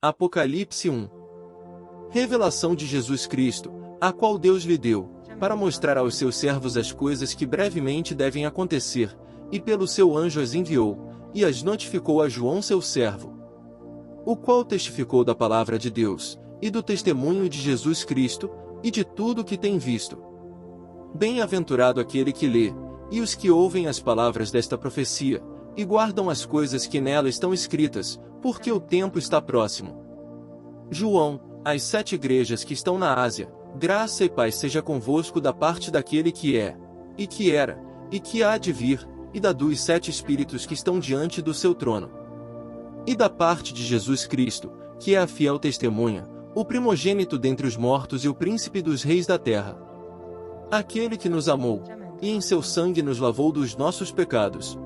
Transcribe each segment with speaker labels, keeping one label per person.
Speaker 1: Apocalipse 1. Revelação de Jesus Cristo, a qual Deus lhe deu, para mostrar aos seus servos as coisas que brevemente devem acontecer, e pelo seu anjo as enviou, e as notificou a João seu servo, o qual testificou da palavra de Deus, e do testemunho de Jesus Cristo, e de tudo o que tem visto. Bem-aventurado aquele que lê, e os que ouvem as palavras desta profecia, e guardam as coisas que nela estão escritas, porque o tempo está próximo. João, às 7 igrejas que estão na Ásia, graça e paz seja convosco da parte daquele que é, e que era, e que há de vir, e da dos 7 Espíritos que estão diante do seu trono. E da parte de Jesus Cristo, que é a fiel testemunha, o primogênito dentre os mortos e o príncipe dos reis da terra. Aquele que nos amou, e em seu sangue nos lavou dos nossos pecados,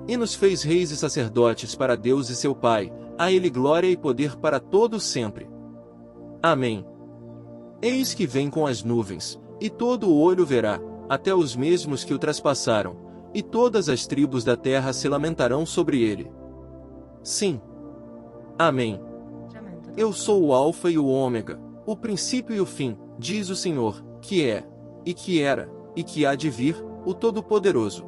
Speaker 1: e nos fez reis e sacerdotes para Deus e seu Pai, a ele glória e poder para todos sempre. Amém. Eis que vem com as nuvens, e todo o olho verá, até os mesmos que o traspassaram, e todas as tribos da terra se lamentarão sobre ele. Sim. Amém. Eu sou o Alfa e o Ômega, o princípio e o fim, diz o Senhor, que é, e que era, e que há de vir, o Todo-Poderoso.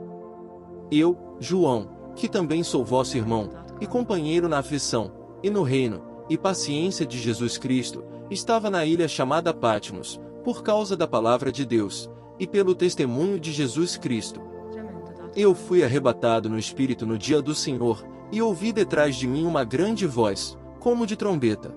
Speaker 1: Eu, João, que também sou vosso irmão, e companheiro na aflição, e no reino, e paciência de Jesus Cristo, estava na ilha chamada Patmos, por causa da palavra de Deus, e pelo testemunho de Jesus Cristo. Eu fui arrebatado no Espírito no dia do Senhor, e ouvi detrás de mim uma grande voz, como de trombeta,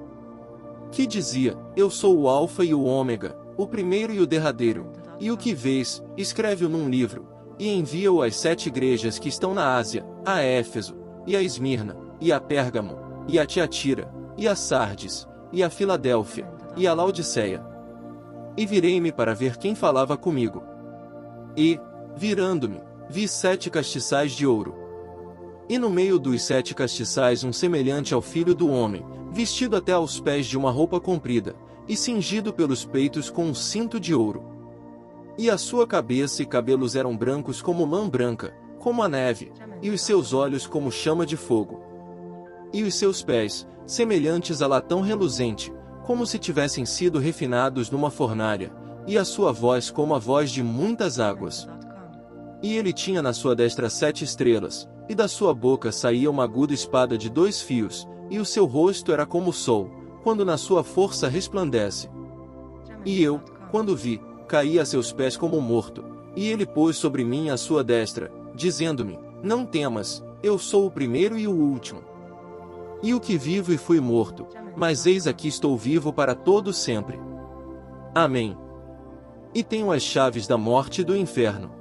Speaker 1: que dizia: Eu sou o Alfa e o Ômega, o primeiro e o derradeiro, e o que vês, escreve-o num livro, e envia-o às 7 igrejas que estão na Ásia, a Éfeso, e a Esmirna, e a Pérgamo, e a Tiatira, e a Sardes, e a Filadélfia, e a Laodiceia. E virei-me para ver quem falava comigo. E, virando-me, vi 7 castiçais de ouro. E no meio dos 7 castiçais um semelhante ao Filho do Homem, vestido até aos pés de uma roupa comprida, e cingido pelos peitos com um cinto de ouro. E a sua cabeça e cabelos eram brancos como lã branca, como a neve, e os seus olhos como chama de fogo. E os seus pés, semelhantes a latão reluzente, como se tivessem sido refinados numa fornalha, e a sua voz como a voz de muitas águas. E ele tinha na sua destra 7 estrelas, e da sua boca saía uma aguda espada de 2 fios, e o seu rosto era como o sol, quando na sua força resplandece. E eu, quando vi, caí a seus pés como morto, e ele pôs sobre mim a sua destra, dizendo-me: Não temas, eu sou o primeiro e o último. E o que vivo e fui morto, mas eis aqui estou vivo para todo sempre. Amém. E tenho as chaves da morte e do inferno.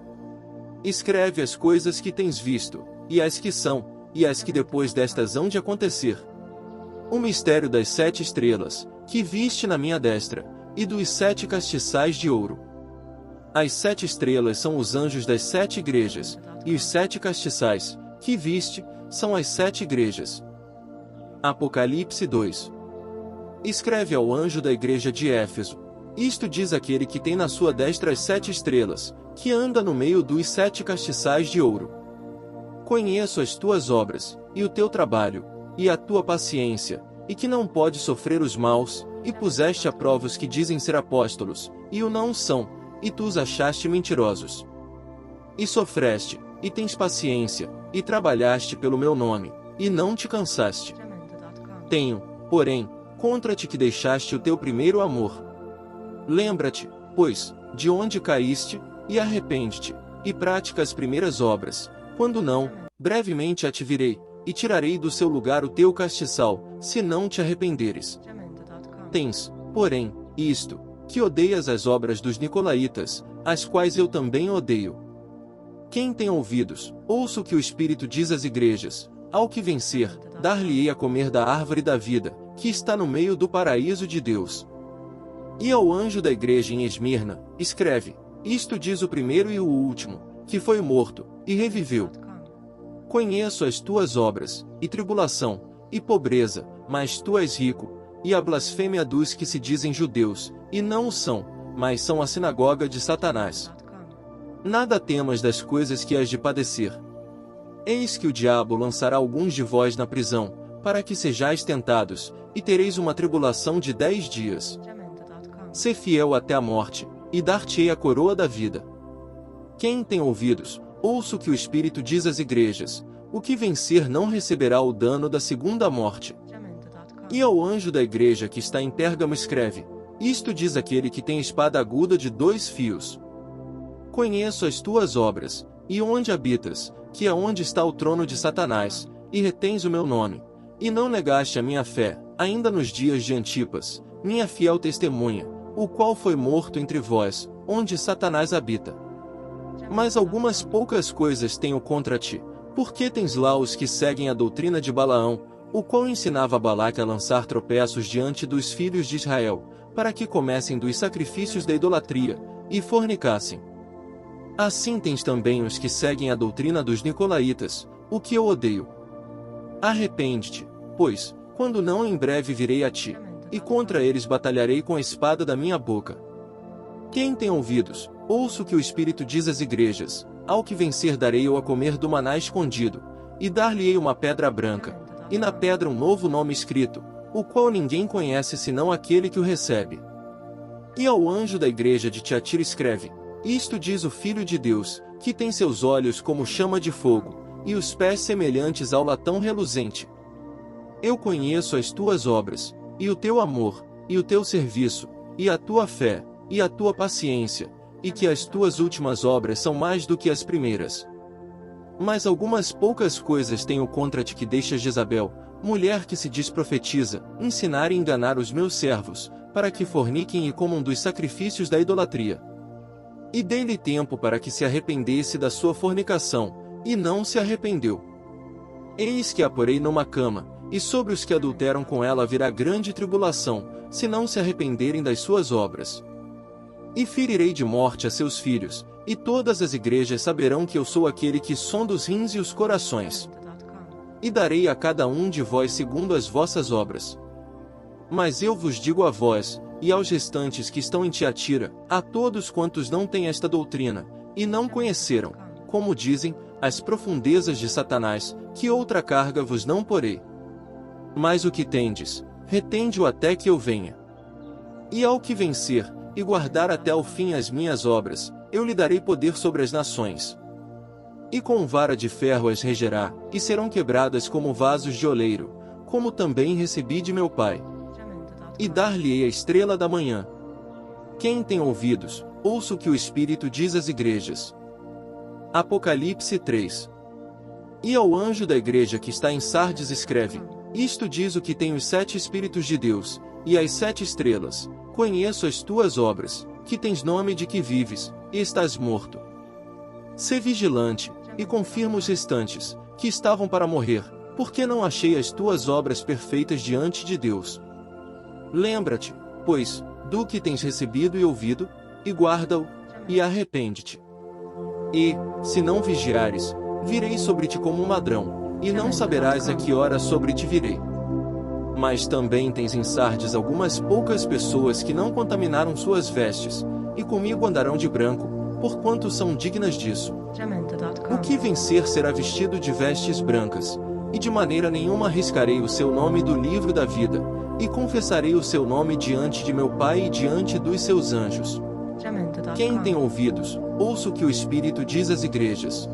Speaker 1: Escreve as coisas que tens visto, e as que são, e as que depois destas hão de acontecer. O mistério das 7 estrelas, que viste na minha destra, e dos 7 castiçais de ouro. As 7 estrelas são os anjos das 7 igrejas, e os 7 castiçais, que viste, são as 7 igrejas. Apocalipse 2. Escreve ao anjo da igreja de Éfeso: Isto diz aquele que tem na sua destra as 7 estrelas, que anda no meio dos 7 castiçais de ouro. Conheço as tuas obras, e o teu trabalho, e a tua paciência, e que não podes sofrer os maus, e puseste à prova os que dizem ser apóstolos, e o não são, e tu os achaste mentirosos. E sofreste, e tens paciência, e trabalhaste pelo meu nome, e não te cansaste. Tenho, porém, contra ti que deixaste o teu primeiro amor. Lembra-te, pois, de onde caíste, e arrepende-te, e pratica as primeiras obras. Quando não, brevemente a te virei, e tirarei do seu lugar o teu castiçal, se não te arrependeres. Tens, porém, isto, que odeias as obras dos nicolaítas, as quais eu também odeio. Quem tem ouvidos, ouça o que o Espírito diz às igrejas: Ao que vencer, dar-lhe-ei a comer da árvore da vida, que está no meio do paraíso de Deus. E ao anjo da igreja em Esmirna, escreve: Isto diz o primeiro e o último, que foi morto, e reviveu. Conheço as tuas obras, e tribulação, e pobreza, mas tu és rico, e a blasfêmia dos que se dizem judeus, e não o são, mas são a sinagoga de Satanás. Nada temas das coisas que hás de padecer. Eis que o diabo lançará alguns de vós na prisão, para que sejais tentados, e tereis uma tribulação de 10 dias. Sê fiel até a morte, e dar-te-ei a coroa da vida. Quem tem ouvidos, ouça o que o Espírito diz às igrejas: o que vencer não receberá o dano da segunda morte. E ao anjo da igreja que está em Pérgamo escreve: isto diz aquele que tem espada aguda de 2 fios. Conheço as tuas obras, e onde habitas, que é onde está o trono de Satanás, e retens o meu nome, e não negaste a minha fé, ainda nos dias de Antipas, minha fiel testemunha, o qual foi morto entre vós, onde Satanás habita. Mas algumas poucas coisas tenho contra ti, porque tens lá os que seguem a doutrina de Balaão, o qual ensinava a Balaque a lançar tropeços diante dos filhos de Israel, para que comessem dos sacrifícios da idolatria, e fornicassem. Assim tens também os que seguem a doutrina dos nicolaítas, o que eu odeio. Arrepende-te, pois, quando não em breve virei a ti, e contra eles batalharei com a espada da minha boca. Quem tem ouvidos, ouça o que o Espírito diz às igrejas: ao que vencer darei eu a comer do maná escondido, e dar-lhe-ei uma pedra branca, e na pedra um novo nome escrito, o qual ninguém conhece senão aquele que o recebe. E ao anjo da igreja de Tiatira escreve: isto diz o Filho de Deus, que tem seus olhos como chama de fogo, e os pés semelhantes ao latão reluzente. Eu conheço as tuas obras, e o teu amor, e o teu serviço, e a tua fé, e a tua paciência, e que as tuas últimas obras são mais do que as primeiras. Mas algumas poucas coisas tenho contra ti que deixas Jezabel, mulher que se diz profetiza, ensinar e enganar os meus servos, para que forniquem e comam dos sacrifícios da idolatria. E dei-lhe tempo para que se arrependesse da sua fornicação, e não se arrependeu. Eis que a porei numa cama, e sobre os que adulteram com ela virá grande tribulação, se não se arrependerem das suas obras. E ferirei de morte a seus filhos, e todas as igrejas saberão que eu sou aquele que sonda os rins e os corações. E darei a cada um de vós segundo as vossas obras. Mas eu vos digo a vós, e aos restantes que estão em Tiatira, a todos quantos não têm esta doutrina, e não conheceram, como dizem, as profundezas de Satanás, que outra carga vos não porei. Mas o que tendes, retende-o até que eu venha. E ao que vencer, e guardar até ao fim as minhas obras, eu lhe darei poder sobre as nações. E com vara de ferro as regerá, e serão quebradas como vasos de oleiro, como também recebi de meu Pai. E dar-lhe-ei a estrela da manhã. Quem tem ouvidos, ouça o que o Espírito diz às igrejas. Apocalipse 3. E ao anjo da igreja que está em Sardes escreve: isto diz o que tem os 7 Espíritos de Deus, e as 7 estrelas: conheço as tuas obras, que tens nome de que vives, e estás morto. Sê vigilante, e confirma os restantes, que estavam para morrer, porque não achei as tuas obras perfeitas diante de Deus. Lembra-te, pois, do que tens recebido e ouvido, e guarda-o, e arrepende-te. E, se não vigiares, virei sobre ti como um ladrão, e não saberás a que hora sobre ti virei. Mas também tens em Sardes algumas poucas pessoas que não contaminaram suas vestes, e comigo andarão de branco, porquanto são dignas disso. O que vencer será vestido de vestes brancas, e de maneira nenhuma arriscarei o seu nome do livro da vida, e confessarei o seu nome diante de meu Pai e diante dos seus anjos. Quem tem ouvidos, ouça o que o Espírito diz às igrejas.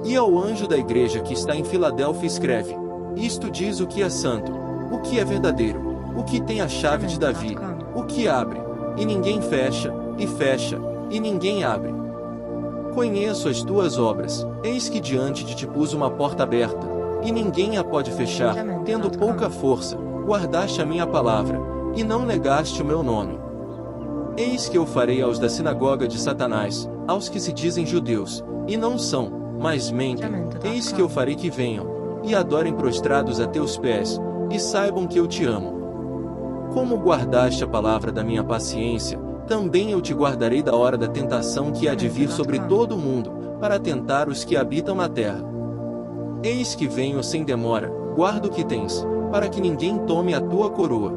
Speaker 1: E ao anjo da igreja que está em Filadélfia escreve: isto diz o que é santo, o que é verdadeiro, o que tem a chave de Davi, o que abre, e ninguém fecha, e ninguém abre. Conheço as tuas obras, eis que diante de ti pus uma porta aberta, e ninguém a pode fechar, tendo pouca força, guardaste a minha palavra, e não negaste o meu nome. Eis que eu farei aos da sinagoga de Satanás, aos que se dizem judeus, e não são, mas mentem, eis que eu farei que venham, e adorem prostrados a teus pés, e saibam que eu te amo. Como guardaste a palavra da minha paciência, também eu te guardarei da hora da tentação que há de vir sobre todo o mundo, para tentar os que habitam na terra. Eis que venho sem demora, guarda o que tens, para que ninguém tome a tua coroa.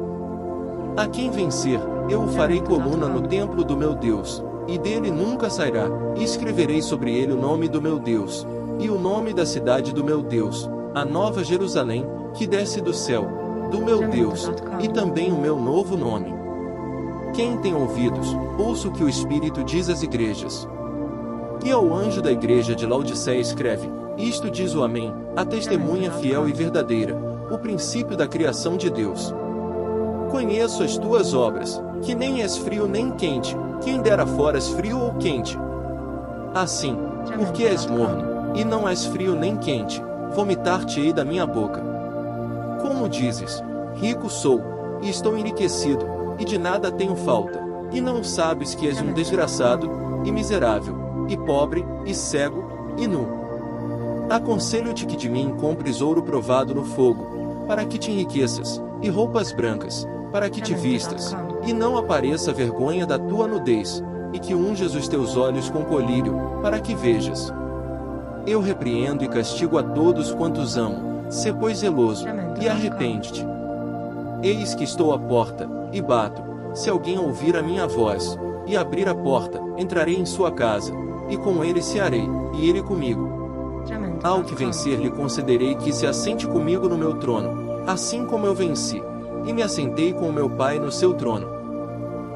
Speaker 1: A quem vencer, eu o farei coluna no templo do meu Deus, e dele nunca sairá, e escreverei sobre ele o nome do meu Deus, e o nome da cidade do meu Deus, a nova Jerusalém, que desce do céu, do meu Deus, e também o meu novo nome. Quem tem ouvidos, ouça o que o Espírito diz às igrejas. E ao anjo da igreja de Laodiceia escreve: isto diz o Amém, a testemunha fiel e verdadeira, o princípio da criação de Deus. Conheço as tuas obras, que nem és frio nem quente, quem dera foras frio ou quente. Assim, porque és morno, e não és frio nem quente, vomitar-te-ei da minha boca. Como dizes, rico sou, e estou enriquecido, e de nada tenho falta, e não sabes que és um desgraçado, e miserável, e pobre, e cego, e nu. Aconselho-te que de mim compres ouro provado no fogo, para que te enriqueças, e roupas brancas, para que te vistas, e não apareça a vergonha da tua nudez, e que unjas os teus olhos com colírio, para que vejas. Eu repreendo e castigo a todos quantos amo, sê pois zeloso, e arrepende-te. Eis que estou à porta, e bato, se alguém ouvir a minha voz, e abrir a porta, entrarei em sua casa, e com ele cearei, e ele comigo. Ao que vencer lhe concederei que se assente comigo no meu trono, assim como eu venci, e me assentei com o meu Pai no seu trono.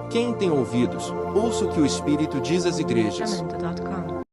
Speaker 1: Quem tem ouvidos, ouça o que o Espírito diz às igrejas.